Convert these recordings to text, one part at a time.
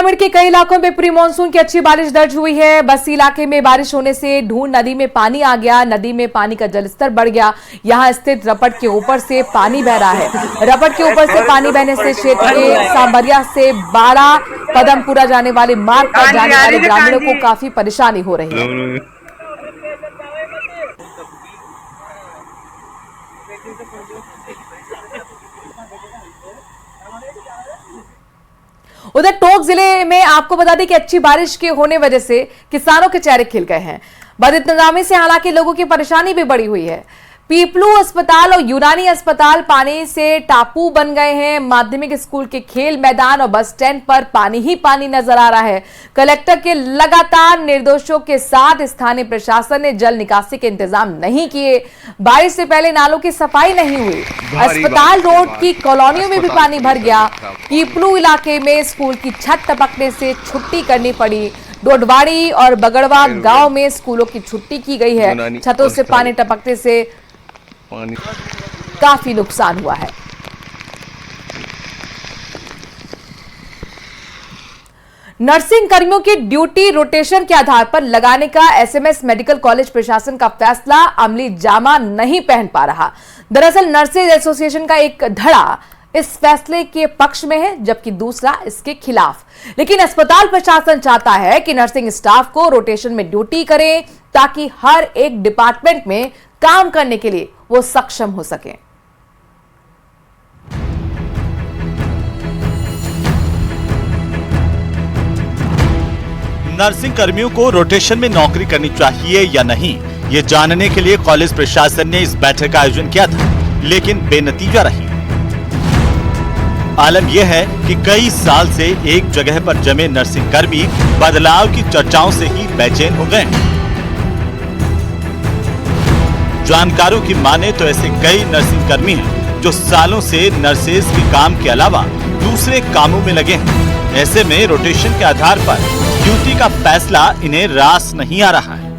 ग्रामीण के कई इलाकों में प्री मानसून की अच्छी बारिश दर्ज हुई है। बस्ती इलाके में बारिश होने से ढूंढ नदी में पानी आ गया। नदी में पानी का जलस्तर बढ़ गया। यहां स्थित रपट के ऊपर से पानी बह रहा है। रपट के ऊपर से पानी बहने से क्षेत्र के सांबरिया से 12 पदमपुरा जाने वाले मार्ग पर जाने वाले ग्रामीणों को काफी परेशानी हो रही है। उधर टोंक जिले में आपको बता दें कि अच्छी बारिश के होने वजह से किसानों के चेहरे खिल गए हैं। बद इंतजामी से हालांकि लोगों की परेशानी भी बढ़ी हुई है। पीपलू अस्पताल और यूनानी अस्पताल पानी से टापू बन गए हैं। माध्यमिक स्कूल के खेल मैदान और बस स्टैंड पर पानी ही पानी नजर आ रहा है। कलेक्टर के लगातार निर्देशों के साथ स्थानीय प्रशासन ने जल निकासी के इंतजाम नहीं किए। बारिश से पहले नालों की सफाई नहीं हुई। अस्पताल रोड की कॉलोनियों में भी पानी भर गया। पीपलू इलाके में स्कूल की छत टपकने से छुट्टी करनी पड़ी। डोडवाड़ी और बगड़वा गांव में स्कूलों की छुट्टी की गई है। छतों से पानी टपकने से काफी नुकसान हुआ है। नर्सिंग कर्मियों की ड्यूटी रोटेशन के आधार पर लगाने का एसएमएस मेडिकल कॉलेज प्रशासन का फैसला अमली जामा नहीं पहन पा रहा। दरअसल नर्सेज एसोसिएशन का एक धड़ा इस फैसले के पक्ष में है, जबकि दूसरा इसके खिलाफ। लेकिन अस्पताल प्रशासन चाहता है कि नर्सिंग स्टाफ को रोटेशन में ड्यूटी करें ताकि हर एक डिपार्टमेंट में काम करने के लिए वो सक्षम हो सके। नर्सिंग कर्मियों को रोटेशन में नौकरी करनी चाहिए या नहीं, ये जानने के लिए कॉलेज प्रशासन ने इस बैठक का आयोजन किया था, लेकिन बेनतीजा रही। आलम यह है कि कई साल से एक जगह पर जमे नर्सिंग कर्मी बदलाव की चर्चाओं से ही बेचैन हो गए। जानकारों की माने तो ऐसे कई नर्सिंग कर्मी हैं जो सालों से नर्सेज के काम के अलावा दूसरे कामों में लगे हैं। ऐसे में रोटेशन के आधार पर ड्यूटी का फैसला इन्हें रास नहीं आ रहा है।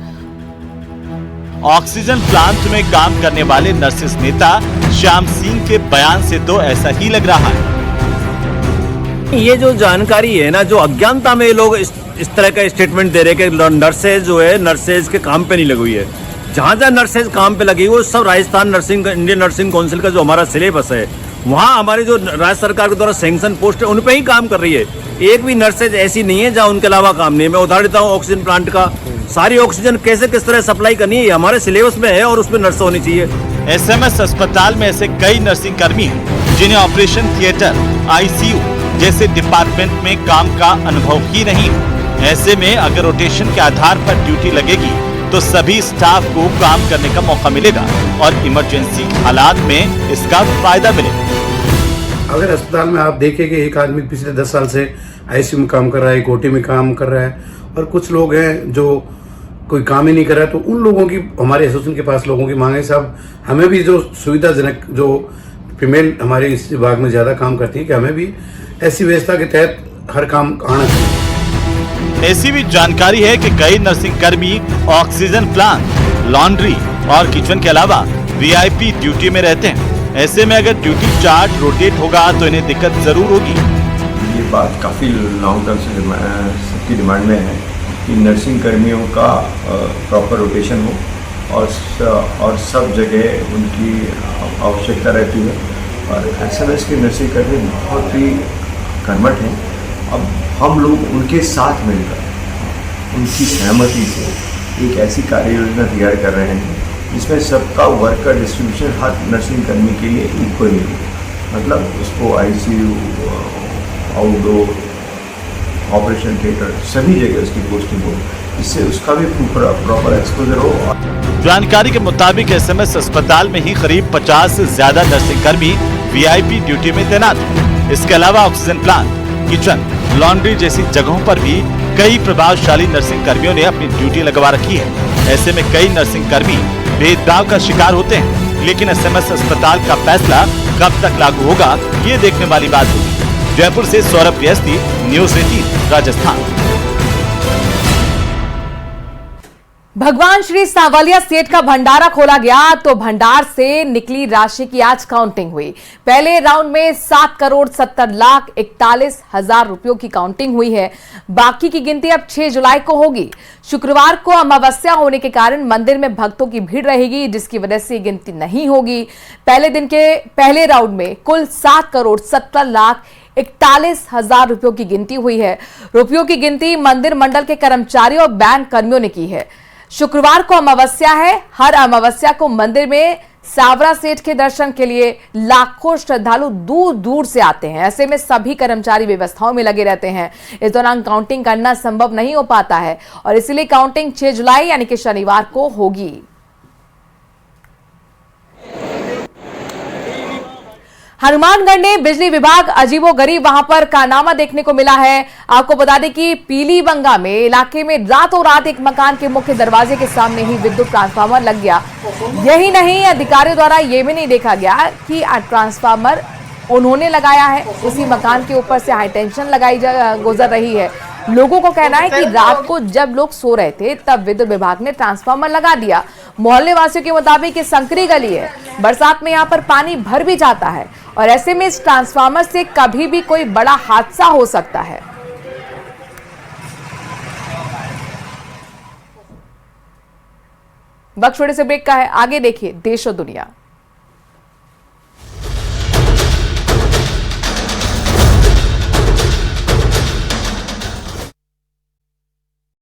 ऑक्सीजन प्लांट में काम करने वाले नर्सेज नेता श्याम सिंह के बयान से तो ऐसा ही लग रहा है। ये जो जानकारी है ना, जो अज्ञानता में लोग इस तरह का स्टेटमेंट दे रहे हैं कि नर्सेज जो है नर्सेज के काम पे नहीं लगी हुई है। जहाँ जहाँ नर्सेज काम पे लगी वो सब Rajasthan nursing Indian nursing council का जो हमारा सिलेबस है, वहाँ हमारी जो राज्य सरकार के द्वारा सैंक्शन पोस्ट है उन पे ही काम कर रही है। एक भी नर्सेज ऐसी नहीं है जहाँ उनके अलावा काम नहीं है। मैं उदाहरण देता हूँ ऑक्सीजन प्लांट का, सारी ऑक्सीजन कैसे किस तरह सप्लाई करनी है हमारे सिलेबस में है और उसमें नर्स होनी चाहिए। एसएमएस अस्पताल में ऐसे कई नर्सिंग कर्मी हैं जिन्हें ऑपरेशन थिएटर, आईसीयू जैसे डिपार्टमेंट में काम का अनुभव ही नहीं। ऐसे में अगर रोटेशन के आधार पर ड्यूटी लगेगी तो सभी स्टाफ को काम करने का मौका मिलेगा और इमरजेंसी हालात में इसका फायदा मिलेगा। अगर अस्पताल में आप देखें कि एक आदमी पिछले 10 साल से आईसीयू में काम कर रहा है, कोटी में काम कर रहा है, और कुछ लोग हैं जो कोई काम ही नहीं कर रहा है, तो उन लोगों की हमारे एसोसिएशन के पास लोगों की मांग है साहब हमें भी जो सुविधाजनक जो फीमेल हमारे इस विभाग में ज़्यादा काम करती है कि हमें भी ऐसी व्यवस्था के तहत हर काम आना चाहिए। ऐसी भी जानकारी है कि कई नर्सिंग कर्मी ऑक्सीजन प्लांट, लॉन्ड्री और किचन के अलावा वीआईपी ड्यूटी में रहते हैं। ऐसे में अगर ड्यूटी चार्ट रोटेट होगा तो इन्हें दिक्कत जरूर होगी। ये बात काफ़ी लॉन्ग टर्म से सबकी डिमांड में है कि नर्सिंग कर्मियों का प्रॉपर रोटेशन हो और सब जगह उनकी आवश्यकता रहती है। और एसएमएस के नर्सिंग कर्मी बहुत ही कर्मठ हैं। अब हम लोग उनके साथ मिलकर उनकी सहमति से एक ऐसी कार्य योजना तैयार कर रहे हैं जिसमें सबका वर्क का डिस्ट्रीब्यूशन हर नर्सिंग कर्मी के लिए इक्वली, मतलब उसको आईसीयू, आउटडोर, ऑपरेशन थिएटर सभी जगह उसकी पोस्टिंग हो, इससे उसका भी प्रॉपर एक्सपोजर हो। जानकारी के मुताबिक एसएमएस अस्पताल में ही करीब 50 से ज्यादा नर्सिंग कर्मी वीआईपी ड्यूटी में तैनात हैं। इसके अलावा ऑक्सीजन प्लांट, किचन, लॉन्ड्री जैसी जगहों पर भी कई प्रभावशाली नर्सिंग कर्मियों ने अपनी ड्यूटी लगवा रखी है। ऐसे में कई नर्सिंग कर्मी भेदभाव का शिकार होते हैं, लेकिन एसएमएस अस्पताल का फैसला कब तक लागू होगा ये देखने वाली बात होगी। जयपुर से सौरभ व्यस्ती, न्यूज़ 18 राजस्थान। भगवान श्री सांवलिया सेठ का भंडारा खोला गया तो भंडार से निकली राशि की आज काउंटिंग हुई। पहले राउंड में 7,70,41,000 रुपयों की काउंटिंग हुई है। बाकी की गिनती अब 6 जुलाई को होगी। शुक्रवार को अमावस्या होने के कारण मंदिर में भक्तों की भीड़ रहेगी, जिसकी वजह से गिनती नहीं होगी। पहले दिन के पहले राउंड में कुल 7,70,41,000 रुपयों की गिनती हुई है। रुपयों की गिनती मंदिर मंडल के कर्मचारियों और बैंक कर्मियों ने की है। शुक्रवार को अमावस्या है। हर अमावस्या को मंदिर में सांवरा सेठ के दर्शन के लिए लाखों श्रद्धालु दूर दूर से आते हैं। ऐसे में सभी कर्मचारी व्यवस्थाओं में लगे रहते हैं। इस दौरान काउंटिंग करना संभव नहीं हो पाता है और इसलिए काउंटिंग 6 जुलाई यानी कि शनिवार को होगी। हनुमानगढ़ ने बिजली विभाग अजीबोगरीब वहां पर कारनामा देखने को मिला है। आपको बता दें कि पीलीबंगा में इलाके में रातों रात एक मकान के मुख्य दरवाजे के सामने ही विद्युत ट्रांसफार्मर लग गया। यही नहीं, अधिकारियों द्वारा यह भी नहीं देखा गया कि ट्रांसफार्मर उन्होंने लगाया है, उसी मकान के ऊपर से हाई टेंशन लगाई गुजर रही है। लोगों को कहना है कि रात को जब लोग सो रहे थे तब विद्युत विभाग ने ट्रांसफार्मर लगा दिया। मोहल्ले वासियों के मुताबिक ये संकरी गली है, बरसात में यहाँ पर पानी भर भी जाता है और ऐसे में इस ट्रांसफार्मर से कभी भी कोई बड़ा हादसा हो सकता है। वक्त छोटे से ब्रेक का है, आगे देखिए देश और दुनिया।